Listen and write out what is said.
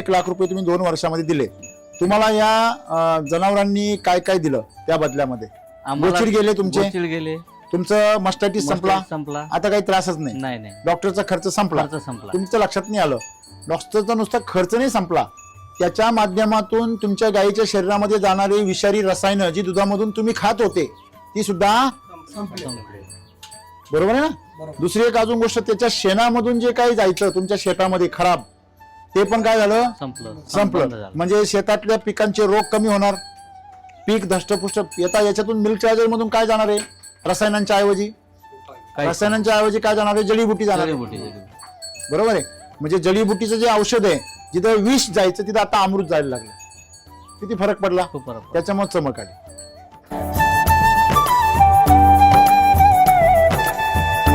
1 लाख रुपये तुम्ही 2 वर्षामध्ये दिले, तुम्हाला या जनावरांनी काय काय दिलं त्या बदल्यामध्ये? गोचिड गेले तुमचे, गोचिड गेले, तुमचं मस्टायटिस संपला, संपला, आता काही त्रासच नाही, नाही नाही, डॉक्टरचा खर्च संपला. खर्च संपला. तुमचं लक्षात नाही आलं, डॉक्टरचा नुसता खर्च नाही संपला, त्याच्या माध्यमातून तुमच्या गायीच्या शरीरामध्ये जाणारी विषारी रसायनं जी दुधामधून तुम्ही खात होते ती सुद्धा संपले. बरोबर आहे ना. दुसरी एक अजून गोष्ट, त्याच्या शेणामधून जे काही जायचं तुमच्या शेतामध्ये खराब, ते पण काय झालं? संपलं. संपलं. म्हणजे शेतातल्या पिकांचे रोग कमी होणार, पीक धष्टपुष्ट येता. याच्यातून मिल्क चार्जर मधून काय जाणार आहे? रसायनांच्या ऐवजी काय जाणार आहे? जडीबुटी जाणार आहे. बरोबर आहे. म्हणजे जडीबुटीचं जे औषध आहे, जिथं विष जायचं तिथं आता अमृत जायला लागलं. किती फरक पडला? खूप फरक पडला. त्याच्यामुळे चमक आली.